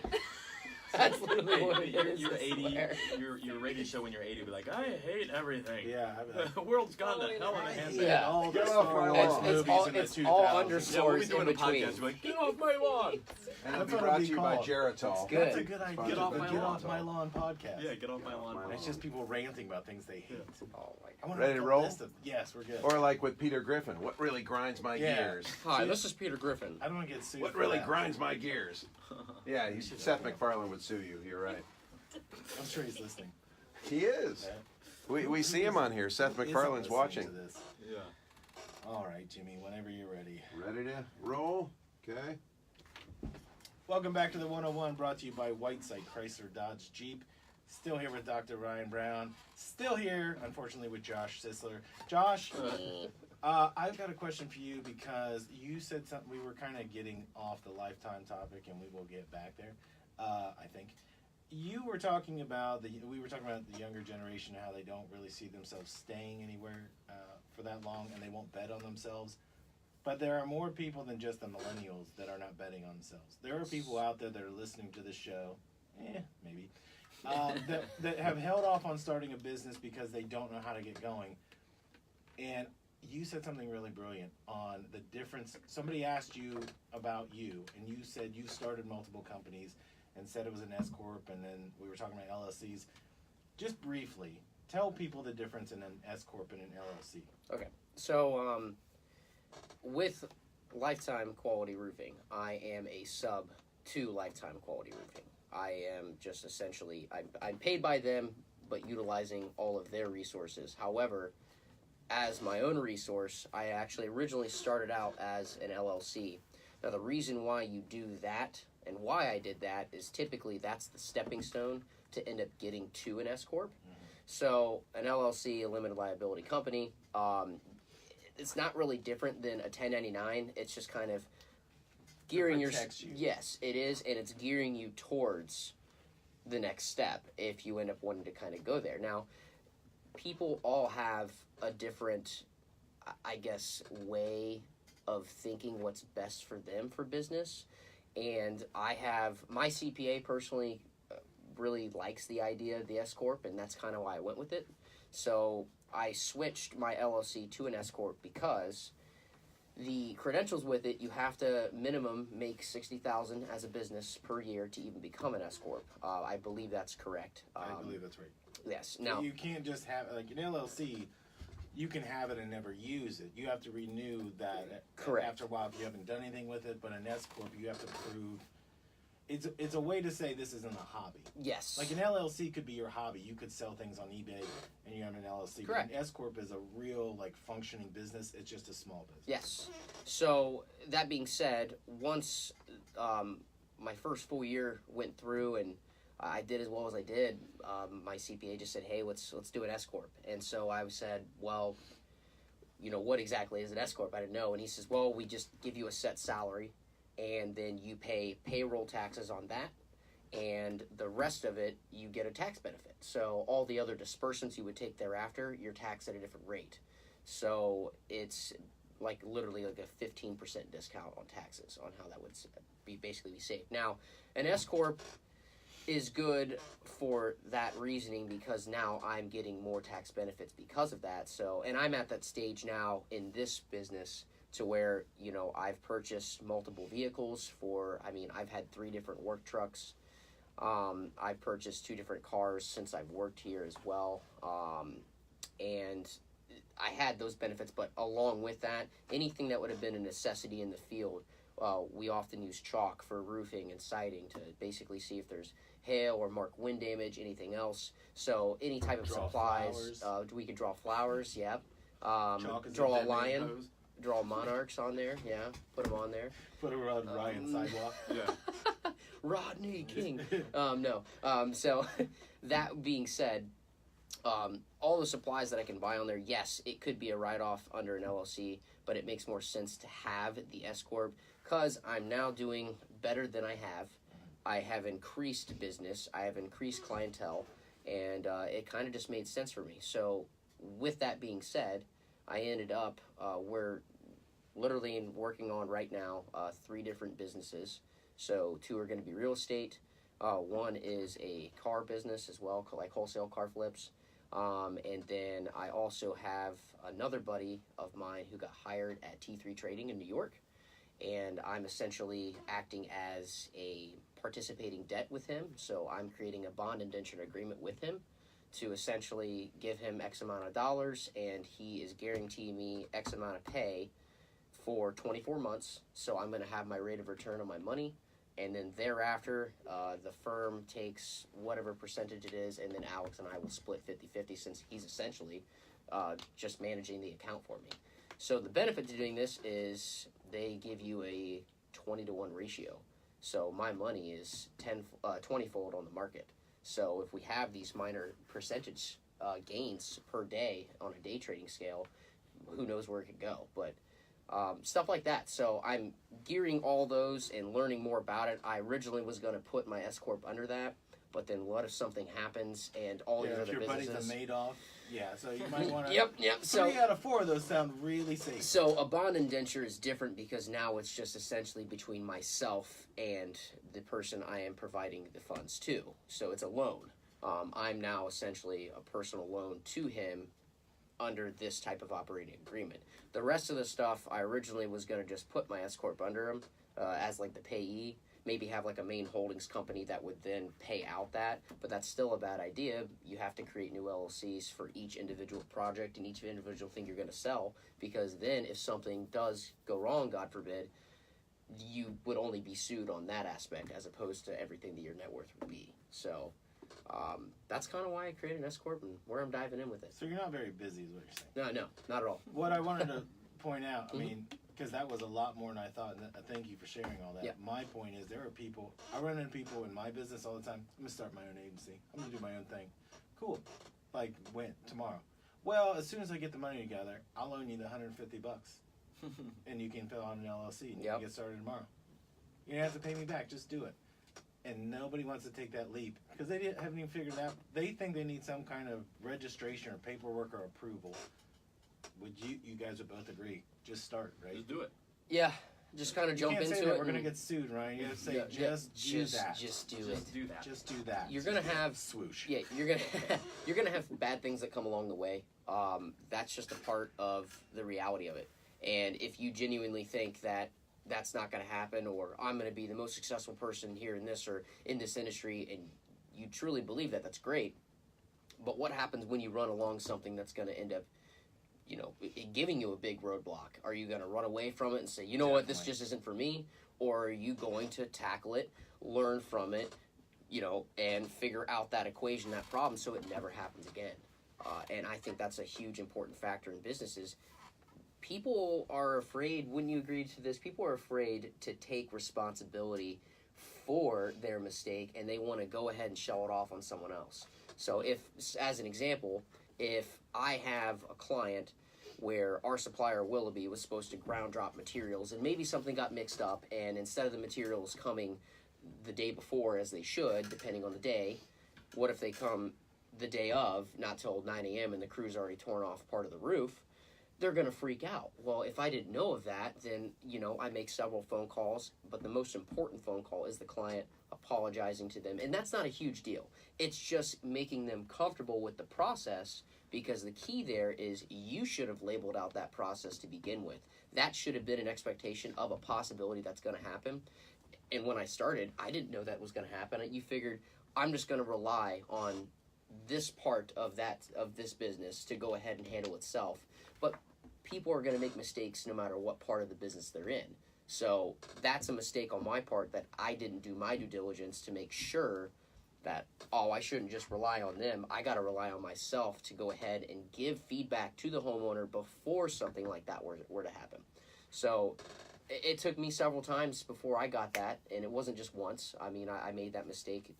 That's literally
Hey,
what it
you're,
is.
you're
I
80.
swear.
Your radio show when you're 80 will be like, I hate everything.
Yeah,
The world's gone to hell in a
I
Yeah.
hate
handbasket.
Yeah.
all the
Get off
Star
my
Wars
lawn.
movies
all,
in the
it's
2000s.
all
Yeah, we'll be
underscores
doing
in
a
between.
podcast. You're like, get off my lawn.
And it'll
That's
be
what
brought
it'll
to you
be
by
called.
Geritol.
Good.
That's a good idea.
Get
off my
Get
lawn.
off my lawn podcast.
Yeah, get off my lawn.
lawn.
It's just people ranting about things they hate.
Oh my
I want
Ready to
make a
roll?
list of- yes, we're good.
Or like with Peter Griffin, what really grinds my
Yeah.
gears?
Hi, this is Peter Griffin.
I don't want to get sued.
What
for
really
that.
grinds my gears? Yeah, Seth MacFarlane would sue you. You're right.
I'm sure he's listening.
He is.
Yeah.
We see him on here. Seth
Who isn't
MacFarlane's
listening
watching.
to this?
Yeah.
All right, Jimmy, whenever you're ready.
Ready to roll? Okay.
Welcome back to the 101, brought to you by Whiteside Chrysler Dodge Jeep. Still here with Dr. Ryan Brown. Still here, unfortunately, with Josh Sisler. Josh, I've got a question for you because you said something. We were kind of getting off the lifetime topic, and we will get back there. I think you were talking about we were talking about the younger generation, how they don't really see themselves staying anywhere for that long, and they won't bet on themselves. But there are more people than just the millennials that are not betting on themselves. There are people out there that are listening to this show, maybe, that have held off on starting a business because they don't know how to get going. And you said something really brilliant on the difference. Somebody asked you about you, and you said you started multiple companies, and said it was an S corp, and then we were talking about LLCs. Just briefly, tell people the difference in an S corp and an LLC.
Okay, so with Lifetime Quality Roofing, I am a sub to Lifetime Quality Roofing. I am just essentially, I'm paid by them, but utilizing all of their resources. However, as my own resource, I actually originally started out as an LLC. Now, the reason why you do that and why I did that is typically that's the stepping stone to end up getting to an S corp. So an LLC, a limited liability company, it's not really different than a 1099. It's just kind of gearing your, yes, it is, and it's gearing you towards the next step if you end up wanting to kind of go there. Now, people all have a different, I guess, way of thinking what's best for them for business. And I have, my CPA personally really likes the idea of the S corp, and that's kind of why I went with it. So I switched my LLC to an S corp because the credentials with it, you have to minimum make $60,000 as a business per year to even become an S corp. I believe that's correct.
I believe that's right.
Yes.
So
Now
you can't just have like an LLC. You can have it and never use it. You have to renew that.
Correct.
After a while, if you haven't done anything with it. But an S corp, you have to prove. It's a way to say this isn't a hobby.
yes.
Like an LLC could be your hobby. You could sell things on eBay, and you have an LLC.
Correct.
But an S corp is a real like functioning business. It's just a small business.
Yes. So that being said, once my first full year went through and I did as well as I did, my CPA just said, "Hey, let's do an S corp." And so I said, "Well, you know, what exactly is an S corp?" I didn't know. And he says, "Well, we just give you a set salary, and then you pay payroll taxes on that, and the rest of it you get a tax benefit. So all the other disbursements you would take thereafter, you're taxed at a different rate. So it's like literally like a 15% discount on taxes on how that would be basically be saved." Now, an S corp is good for that reasoning because now I'm getting more tax benefits because of that. So, and I'm at that stage now in this business to where, you know, I've purchased multiple vehicles for, I mean, I've had 3 different work trucks. I've purchased 2 different cars since I've worked here as well. And I had those benefits, but along with that, anything that would have been a necessity in the field, we often use chalk for roofing and siding to basically see if there's hail or mark wind damage, anything else. So any type of
Draw
supplies, we could draw flowers, yeah.
Chalk is
Draw a
that
lion,
pose.
draw monarchs on there, yeah. Put them on there.
Put it around Ryan's sidewalk.
Yeah.
Rodney King. No. So that being said, all the supplies that I can buy on there, yes, it could be a write-off under an LLC, but it makes more sense to have the S corp because I'm now doing better than I have. I have increased business, I have increased clientele, and it kind of just made sense for me. So with that being said, I ended up, we're literally working on right now 3 different businesses. So 2 are going to be real estate. 1 is a car business as well, like wholesale car flips. And then I also have another buddy of mine who got hired at T3 Trading in New York. And I'm essentially acting as a participating debt with him. So I'm creating a bond indenture agreement with him to essentially give him X amount of dollars, and he is guaranteeing me X amount of pay for 24 months. So I'm going to have my rate of return on my money. And then thereafter, the firm takes whatever percentage it is, and then Alex and I will split 50-50 since he's essentially just managing the account for me. So the benefit to doing this is they give you a 20-to-1 ratio. So my money is 20-fold on the market. So if we have these minor percentage gains per day on a day trading scale, who knows where it could go. But stuff like that. So I'm gearing all those and learning more about it. I originally was going to put my S corp under that, but then what if something happens and all these
if
other
your
businesses?
buddy's a Madoff, yeah. So you might want to.
Yep.
3
So
out of 4 of those sound really safe.
So a bond indenture is different because now it's just essentially between myself and the person I am providing the funds to. So it's a loan. I'm now essentially a personal loan to him under this type of operating agreement. The rest of the stuff I originally was going to just put my S corp under him as like the payee. maybe have like a main holdings company that would then pay out that, but that's still a bad idea. You have to create new LLCs for each individual project and each individual thing you're going to sell, because then if something does go wrong, God forbid, you would only be sued on that aspect as opposed to everything that your net worth would be. So that's kind of why I created an S Corp and where I'm diving in with it.
So you're not very busy, is what you're saying.
No, not at all.
What I wanted to point out, I mean, because that was a lot more than I thought, and thank you for sharing all that.
Yeah.
My point is, there are people, I run into people in my business all the time. I'm going to start my own agency. I'm going to do my own thing. Cool. Like, when? Tomorrow. Well, as soon as I get the money together, I'll loan you the $150. And you can fill out an LLC and you can get started tomorrow. You don't have to pay me back. Just do it. And nobody wants to take that leap because they haven't even figured it out. They think they need some kind of registration or paperwork or approval. Would you guys would both agree? Just start, right?
Just do it.
Yeah, just kind of jump
you can't
into
say that
it.
We're gonna get sued, right? You have to say just do that.
Just do
Just
it.
do that.
Just do that.
You're gonna have
swoosh.
Yeah, you're gonna have bad things that come along the way. That's just a part of the reality of it. And if you genuinely think that that's not going to happen, or I'm going to be the most successful person here in this or in this industry, and you truly believe that, that's great. But what happens when you run along something that's going to end up, giving you a big roadblock? Are you going to run away from it and say, you know what, this just isn't for me? Or are you going to tackle it, learn from it, and figure out that equation, that problem, so it never happens again? And I think that's a huge important factor in businesses. People are afraid, wouldn't you agree to this? People are afraid to take responsibility for their mistake, and they want to go ahead and show it off on someone else. So if, as an example, if I have a client where our supplier Willoughby was supposed to ground drop materials and maybe something got mixed up, and instead of the materials coming the day before as they should, depending on the day, what if they come the day of, not till 9 a.m. and the crew's already torn off part of the roof? They're going to freak out. Well, if I didn't know of that, then, I make several phone calls, but the most important phone call is the client apologizing to them. And that's not a huge deal. It's just making them comfortable with the process, because the key there is you should have labeled out that process to begin with. That should have been an expectation of a possibility that's going to happen. And when I started, I didn't know that was going to happen. You figured, I'm just going to rely on this part of this business to go ahead and handle itself. But people are going to make mistakes no matter what part of the business they're in. So that's a mistake on my part, that I didn't do my due diligence to make sure that, I shouldn't just rely on them. I got to rely on myself to go ahead and give feedback to the homeowner before something like that were to happen. So it took me several times before I got that, and it wasn't just once. I mean, I made that mistake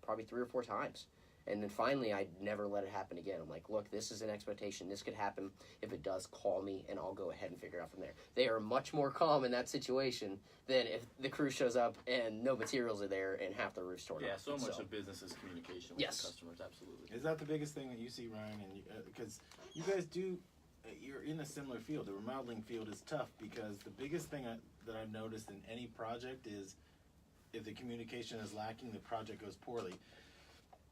probably 3 or 4 times. And then finally, I never let it happen again. I'm like, look, this is an expectation. This could happen. If it does, call me, and I'll go ahead and figure it out from there. They are much more calm in that situation than if the crew shows up and no materials are there and half the roof's torn off.
Yeah, so much of business is communication with the customers, absolutely.
Is that the biggest thing that you see, Ryan? And because you guys do, you're in a similar field. The remodeling field is tough, because the biggest thing that I've noticed in any project is if the communication is lacking, the project goes poorly.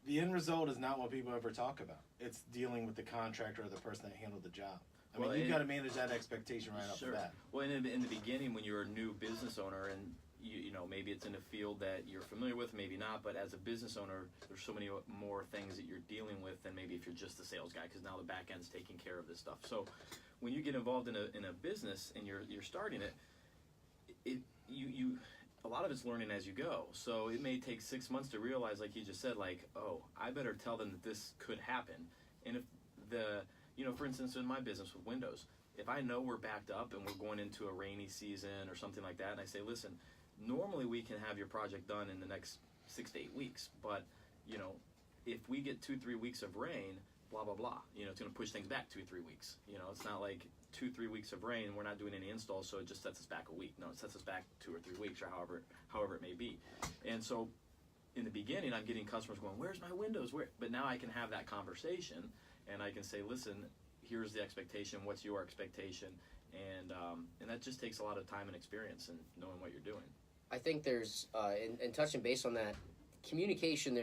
The end result is not what people ever talk about. It's dealing with the contractor or the person that handled the job. I mean, you've got to manage that expectation right off the bat.
Well, in the beginning, when you're a new business owner, and maybe it's in a field that you're familiar with, maybe not, but as a business owner, there's so many more things that you're dealing with than maybe if you're just the sales guy, because now the back end's taking care of this stuff. So when you get involved in a business and you're starting it, a lot of it's learning as you go. So it may take 6 months to realize, like you just said, I better tell them that this could happen. And if for instance, in my business with windows, if I know we're backed up and we're going into a rainy season or something like that, and I say, listen, normally we can have your project done in the next 6 to 8 weeks, but if we get 2-3 weeks of rain, blah blah blah, it's going to push things back 2-3 weeks. It's not like 2-3 weeks of rain and we're not doing any installs, so it just sets us back a week. No, it sets us back 2 or 3 weeks, or however it may be. And so in the beginning, I'm getting customers going, where's my windows? But now I can have that conversation, and I can say, listen, here's the expectation, what's your expectation? And that just takes a lot of time and experience and knowing what you're doing.
I think there's, and touching base on that, communication,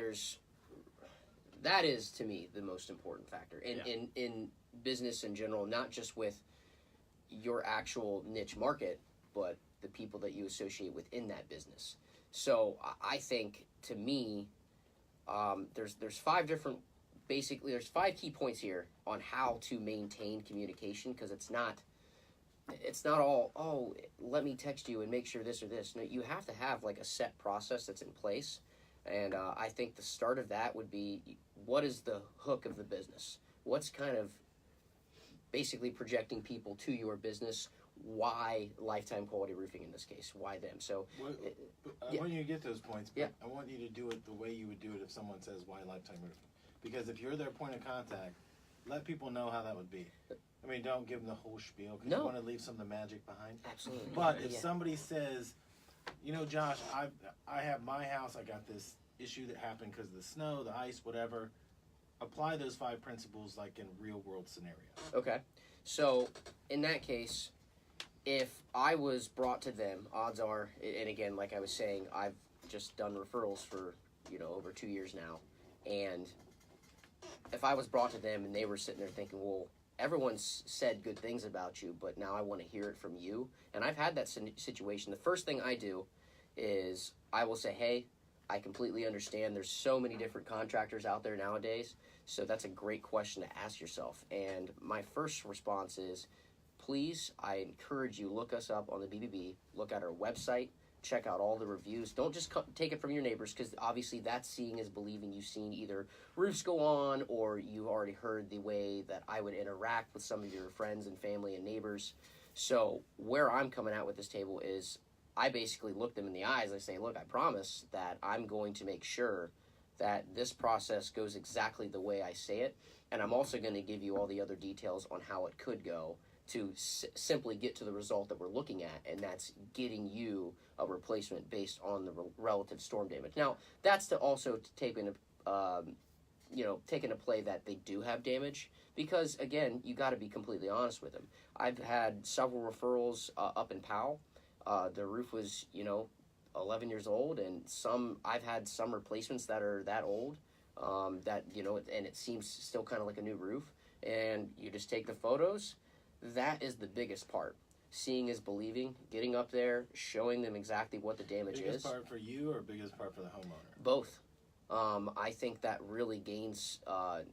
that is, to me, the most important factor in business in general, not just with your actual niche market, but the people that you associate within that business. So I think, to me, there's 5 different, basically there's 5 key points here on how to maintain communication, because it's not all, oh, let me text you and make sure this or this. No, you have to have like a set process that's in place. And I think the start of that would be, what is the hook of the business? What's kind of basically projecting people to your business? Why Lifetime Quality Roofing in this case? Why them? So
I want you to get those points, but
Yeah.
I want you to do it the way you would do it if someone says, why Lifetime Roofing? Because if you're their point of contact, let people know how that would be. I mean, don't give them the whole spiel, because
No.
you want to leave some of the magic behind.
Absolutely.
But if
Yeah.
somebody says, you know, Josh, I have my house, I got this issue that happened because of the snow, the ice, whatever, apply those 5 principles like in real world scenarios.
Okay. So in that case, if I was brought to them, odds are, and again, like I was saying, I've just done referrals for, over 2 years now. And if I was brought to them and they were sitting there thinking, well, everyone's said good things about you, but now I want to hear it from you. And I've had that situation. The first thing I do is I will say, hey, I completely understand there's so many different contractors out there nowadays. So that's a great question to ask yourself. And my first response is, please, I encourage you, look us up on the BBB, look at our website, check out all the reviews. Don't just take it from your neighbors, because obviously that's seeing is believing. You've seen either roofs go on, or you've already heard the way that I would interact with some of your friends and family and neighbors. So where I'm coming out with this table is, I basically look them in the eyes. I say, look, I promise that I'm going to make sure that this process goes exactly the way I say it. And I'm also going to give you all the other details on how it could go to simply get to the result that we're looking at, and that's getting you a replacement based on the relative storm damage. Now, that's to also take into play that they do have damage, because again, you got to be completely honest with them. I've had several referrals up in Powell. The roof was 11 years old, and I've had some replacements that are that old, and it seems still kind of like a new roof. And you just take the photos. That is the biggest part. Seeing is believing. Getting up there, showing them exactly what the damage is.
Biggest part for you or biggest part for the homeowner?
Both. I think that really gains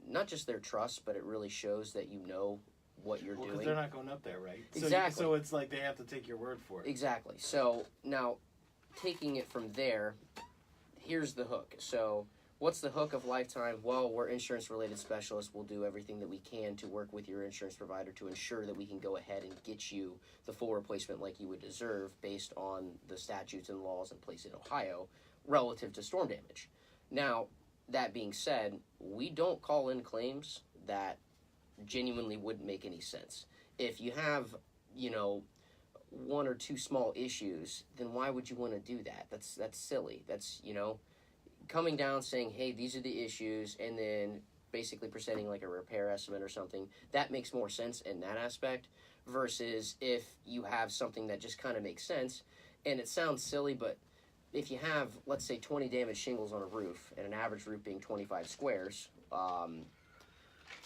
not just their trust, but it really shows that you know what you're doing.
Because they're not going up there, right?
Exactly.
So it's like they have to take your word for it.
Exactly. So now, taking it from there, here's the hook. So what's the hook of Lifetime? Well, we're insurance-related specialists. We'll do everything that we can to work with your insurance provider to ensure that we can go ahead and get you the full replacement like you would deserve based on the statutes and laws in place in Ohio relative to storm damage. Now, that being said, we don't call in claims that genuinely wouldn't make any sense. If you have, 1 or 2 small issues, then why would you want to do that? That's silly. That's, coming down saying, hey, these are the issues, and then basically presenting like a repair estimate or something. That makes more sense in that aspect, versus if you have something that just kind of makes sense. And it sounds silly, but if you have, let's say, 20 damaged shingles on a roof, and an average roof being 25 squares,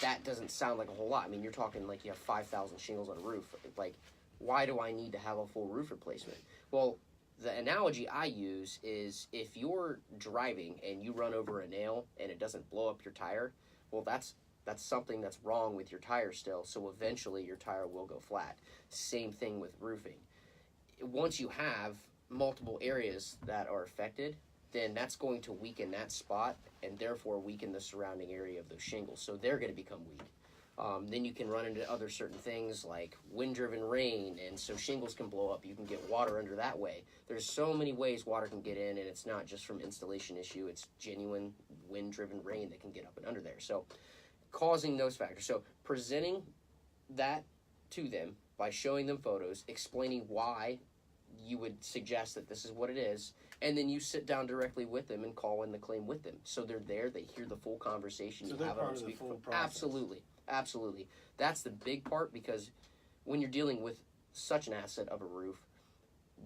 that doesn't sound like a whole lot. I mean, you're talking like you have 5,000 shingles on a roof. Like, why do I need to have a full roof replacement? Well, the analogy I use is, if you're driving and you run over a nail and it doesn't blow up your tire, well, that's something that's wrong with your tire still, so eventually your tire will go flat. Same thing with roofing. Once you have multiple areas that are affected, then that's going to weaken that spot and therefore weaken the surrounding area of those shingles, so they're going to become weak. Then you can run into other certain things like wind-driven rain, and so shingles can blow up. You can get water under that way. There's so many ways water can get in, and it's not just from installation issue. It's genuine wind-driven rain that can get up and under there. So causing those factors. So presenting that to them by showing them photos, explaining why you would suggest that this is what it is, and then you sit down directly with them and call in the claim with them. So they're there, they hear the full conversation.
So
you
they're
have
part
on
of the
speakerphone.
full process.
Absolutely. That's the big part, because when you're dealing with such an asset of a roof,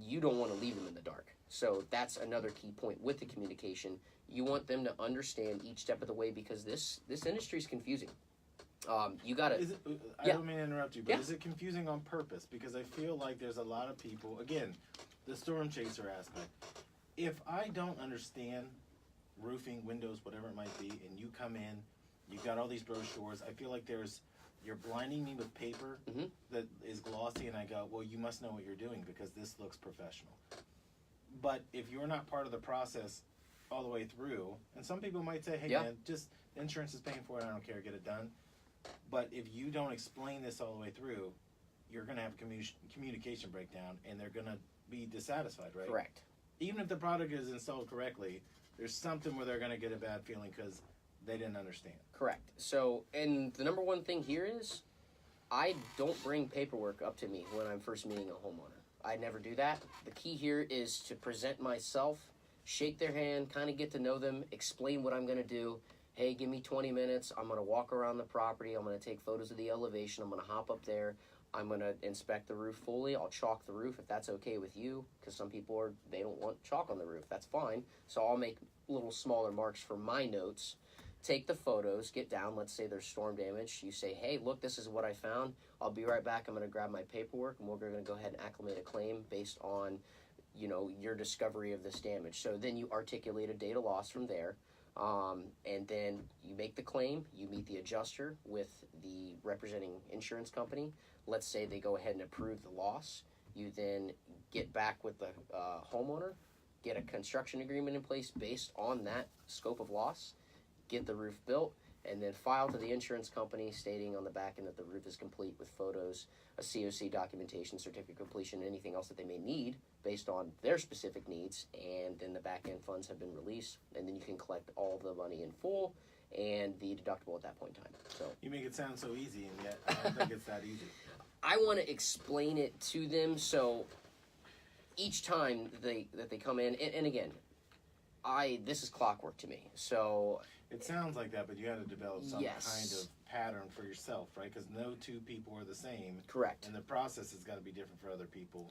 you don't want to leave them in the dark. So that's another key point with the communication. You want them to understand each step of the way, because this industry is confusing. You gotta.
I don't mean to interrupt you, but is it confusing on purpose? Because I feel like there's a lot of people. Again, the storm chaser aspect. if I don't understand roofing, windows, whatever it might be, and you come in, you've got all these brochures, I feel like you're blinding me with paper that is glossy, and I go, well, you must know what you're doing because this looks professional. But if you're not part of the process all the way through, and some people might say, hey, man, just insurance is paying for it, I don't care, get it done. But if you don't explain this all the way through, you're going to have a communication breakdown, and they're going to be dissatisfied, right?
Correct.
Even if the product is installed correctly, there's something where they're going to get a bad feeling because they didn't understand.
Correct. So, and the number one thing here is I don't bring paperwork up to me when I'm first meeting a homeowner. I never do that. The key here is to present myself, shake their hand, kind of get to know them, explain what I'm going to do. Hey, give me 20 minutes. I'm going to walk around the property. I'm going to take photos of the elevation. I'm going to hop up there. I'm going to inspect the roof fully. I'll chalk the roof if that's okay with you, because some people they don't want chalk on the roof. That's fine. So I'll make little smaller marks for my notes. Take the photos, get down. Let's say there's storm damage. You say, hey, look, this is what I found. I'll be right back. I'm going to grab my paperwork, and we're going to go ahead and acclimate a claim based on, your discovery of this damage. So then you articulate a data loss from there. And then you make the claim, you meet the adjuster with the representing insurance company. Let's say they go ahead and approve the loss. You then get back with the homeowner, get a construction agreement in place based on that scope of loss, get the roof built, and then file to the insurance company stating on the back end that the roof is complete with photos, a COC documentation, certificate of completion, anything else that they may need based on their specific needs, and then the back end funds have been released, and then you can collect all the money in full and the deductible at that point in time. So
you make it sound so easy, and yet I don't think it's that easy.
I want to explain it to them, so each time that they come in, and again, this is clockwork to me. So
it sounds like that, but you had to develop some
Yes.
kind of pattern for yourself, right? Because no two people are the same,
correct.
and the process has got to be different for other people.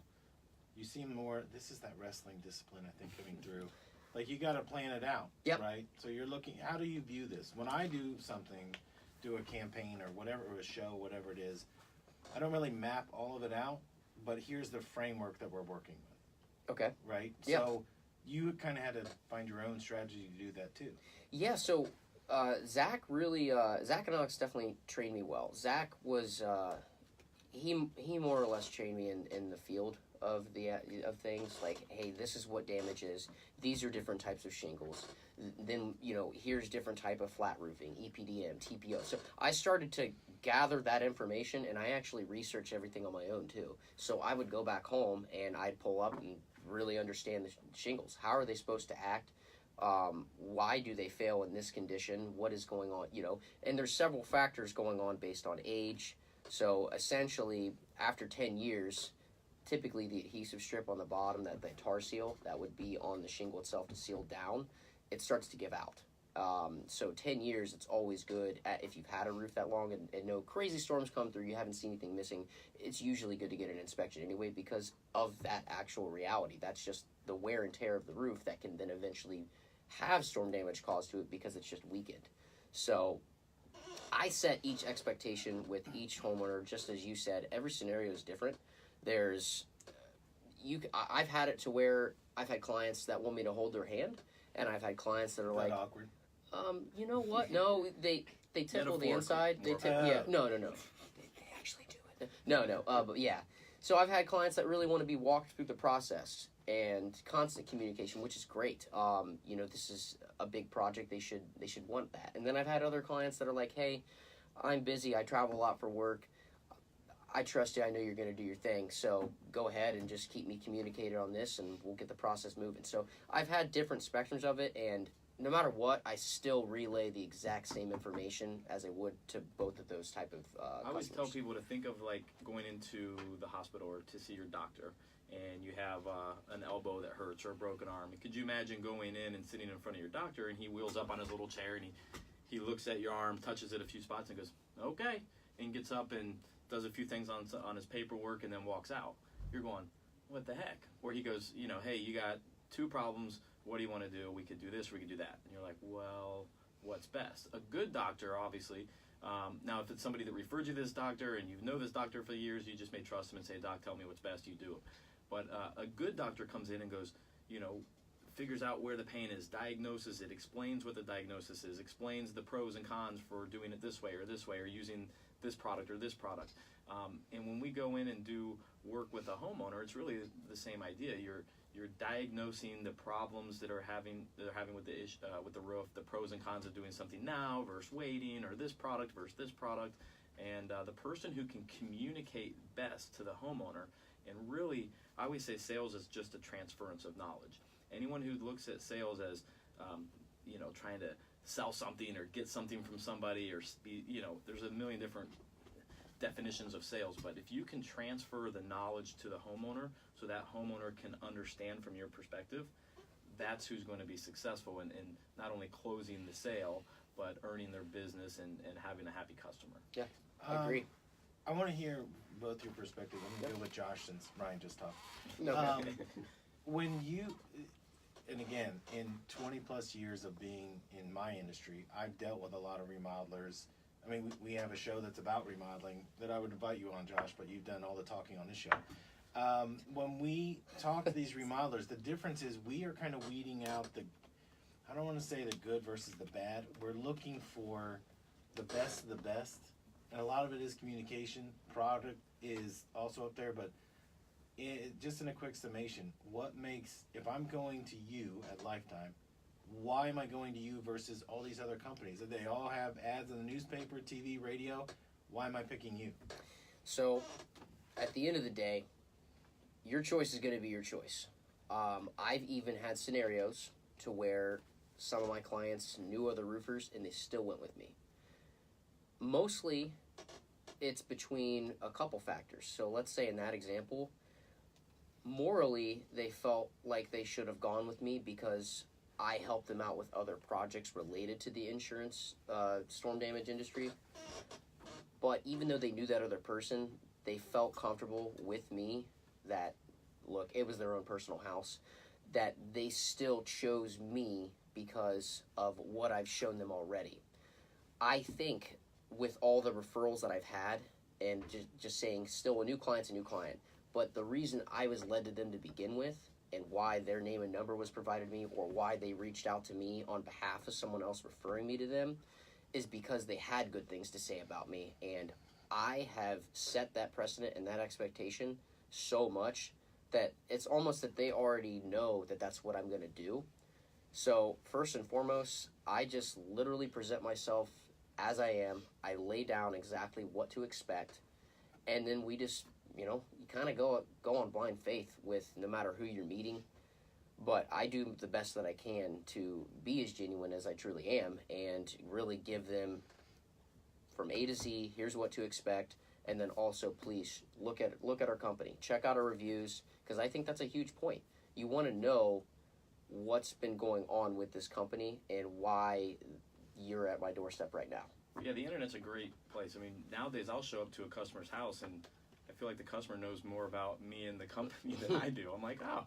You seem more. This is that wrestling discipline, I think, coming through. Like you got to plan it out, right? So you're looking. How do you view this? When I do something, do a campaign or whatever, or a show, whatever it is, I don't really map all of it out. But here's the framework that we're working with.
Okay.
Right.
Yeah.
So you kind of had to find your own strategy to do that too.
Yeah, so Zach and Alex definitely trained me well. Zach was, he more or less trained me in the field of things, like, hey, this is what damage is. These are different types of shingles. Then, here's different type of flat roofing, EPDM, TPO. So I started to gather that information, and I actually researched everything on my own too. So I would go back home and I'd pull up and really understand the shingles. How are they supposed to act? Why do they fail in this condition? What is going on? And there's several factors going on based on age. So essentially, after 10 years, typically the adhesive strip on the bottom, that tar seal that would be on the shingle itself to seal down, it starts to give out. So 10 years, it's always good if you've had a roof that long and no crazy storms come through, you haven't seen anything missing, it's usually good to get an inspection anyway because of that actual reality. That's just the wear and tear of the roof that can then eventually have storm damage caused to it because it's just weakened. So I set each expectation with each homeowner, just as you said. Every scenario is different. I've had it to where I've had clients that want me to hold their hand, and I've had clients that are like,
awkward.
You know what? No, they tickle the inside. No. They actually do it. No. But yeah. So I've had clients that really want to be walked through the process and constant communication, which is great. This is a big project. They should want that. And then I've had other clients that are like, hey, I'm busy. I travel a lot for work. I trust you. I know you're going to do your thing. So go ahead and just keep me communicated on this, and we'll get the process moving. So I've had different spectrums of it, and no matter what, I still relay the exact same information as I would to both of those type of
I always
customers.
tell people to think of like going into the hospital or to see your doctor, and you have an elbow that hurts or a broken arm. Could you imagine going in and sitting in front of your doctor, and he wheels up on his little chair, and he looks at your arm, touches it a few spots, and goes, okay, and gets up and does a few things on his paperwork and then walks out. You're going, what the heck? Or he goes, hey, you got two problems. What do you want to do? We could do this, or we could do that. And you're like, well, what's best? A good doctor, obviously. Now, if it's somebody that referred you to this doctor and you know this doctor for years, you just may trust him and say, Doc, tell me what's best, you do it. But a good doctor comes in and goes, figures out where the pain is, diagnoses it, explains what the diagnosis is, explains the pros and cons for doing it this way, or using this product or this product. And when we go in and do work with a homeowner, it's really the same idea. You're diagnosing the problems they're having with the roof, the pros and cons of doing something now versus waiting, or this product versus this product. And the person who can communicate best to the homeowner, and really, I always say sales is just a transference of knowledge. Anyone who looks at sales as, trying to sell something or get something from somebody, or there's a million different definitions of sales. But if you can transfer the knowledge to the homeowner, so that homeowner can understand from your perspective, that's who's going to be successful in not only closing the sale, but earning their business and having a happy customer.
Yeah, I agree.
I want to hear both your perspectives. I'm going to go with Josh since Ryan just talked.
No.
When you, and again, in 20 plus years of being in my industry, I've dealt with a lot of remodelers. I mean, we have a show that's about remodeling that I would invite you on, Josh, but you've done all the talking on this show. When we talk to these remodelers, the difference is we are kind of weeding out I don't want to say the good versus the bad. We're looking for the best of the best. And a lot of it is communication. Product is also up there, but just in a quick summation, what makes, if I'm going to you at Lifetime, why am I going to you versus all these other companies? They all have ads in the newspaper, TV, radio. Why am I picking you?
So, at the end of the day, your choice is going to be your choice. I've even had scenarios to where some of my clients knew other roofers and they still went with me. Mostly, it's between a couple factors. So let's say in that example, morally, they felt like they should have gone with me because I helped them out with other projects related to the insurance storm damage industry. But even though they knew that other person, they felt comfortable with me that, look, it was their own personal house, that they still chose me because of what I've shown them already. I think with all the referrals that I've had, and just saying still a new client's a new client, but the reason I was led to them to begin with and why their name and number was provided me, or why they reached out to me on behalf of someone else referring me to them, is because they had good things to say about me. And I have set that precedent and that expectation so much that it's almost that they already know that that's what I'm going to do. So first and foremost, I just literally present myself as I am. I lay down exactly what to expect, and then we just, you kind of go on blind faith with no matter who you're meeting. But I do the best that I can to be as genuine as I truly am, and really give them from A to Z, here's what to expect, and then also please look at our company, check out our reviews, because I think that's a huge point. You want to know what's been going on with this company and why you're at my doorstep right now.
Yeah, the internet's a great place. I mean, nowadays I'll show up to a customer's house and I feel like the customer knows more about me and the company than I do. I'm like, oh,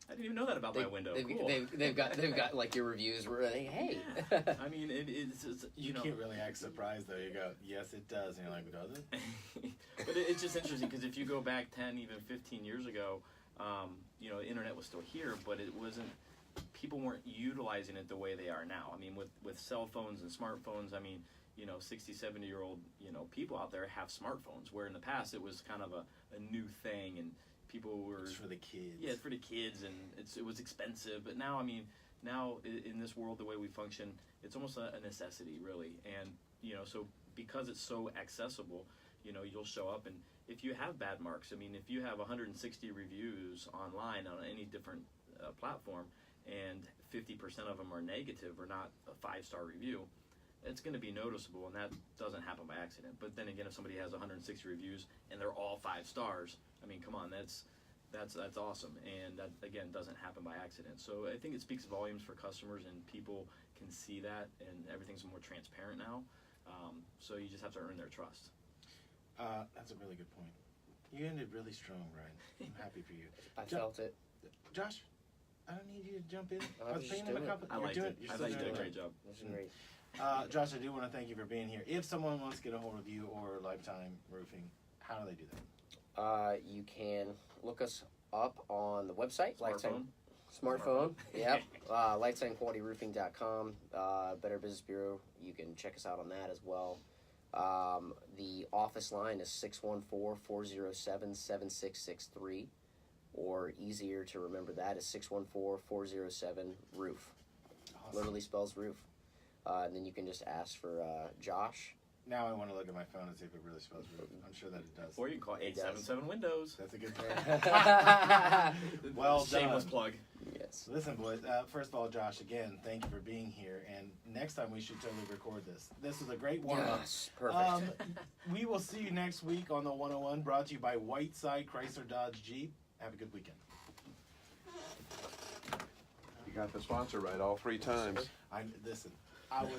I didn't even know that about my window. Cool.
They've got like your reviews where they, hey.
Yeah. I mean, it's
you can't really act surprised though. You go, yes, it does, and you're like, does it?
But it's just interesting because if you go back 10, even 15 years ago, the internet was still here, but it wasn't. People weren't utilizing it the way they are now. I mean, with cell phones and smartphones, I mean, 60, 70-year-old, people out there have smartphones, where in the past it was kind of a new thing, and people were...
It's for the kids.
Yeah, it's for the kids, and it was expensive. But now, I mean, in this world, the way we function, it's almost a necessity, really. And, so because it's so accessible, you'll show up, and if you have bad marks, I mean, if you have 160 reviews online on any different platform, and 50% of them are negative or not a 5-star review, it's going to be noticeable, and that doesn't happen by accident. But then again, if somebody has 160 reviews and they're all 5 stars, I mean, come on, that's awesome, and that again doesn't happen by accident. So I think it speaks volumes for customers, and people can see that, and everything's more transparent now. So you just have to earn their trust.
That's a really good point. You ended really strong, Ryan. I'm happy for you.
I felt it.
Josh, I don't need you to jump in.
I was
paying
just
him a
doing
couple.
I liked it. I thought you did a great job.
This is great.
Josh, I do want to thank you for being here. If someone wants to get a hold of you or Lifetime Roofing, how do they do that?
You can look us up on the website, Lifetime. Smartphone, yep. Lightsign.qualityroofing.com, Better Business Bureau. You can check us out on that as well. The office line is 614-407-7663, or easier to remember that is 614-407-ROOF.
Awesome.
Literally spells roof. And then you can just ask for Josh.
Now I want to look at my phone and see if it really spells roof. I'm sure that it does.
Or you can call
It does.
877 Windows.
That's a good thing. Well
Shameless
done.
plug.
Yes.
Listen, boys. First of all, Josh, again, thank you for being here. And next time we should totally record this. This was a great warm-up.
Yes, perfect.
We will see you next week on the 101, brought to you by Whiteside Chrysler Dodge Jeep. Have a good weekend.
You got the sponsor right all 3 times.
Listen, I would.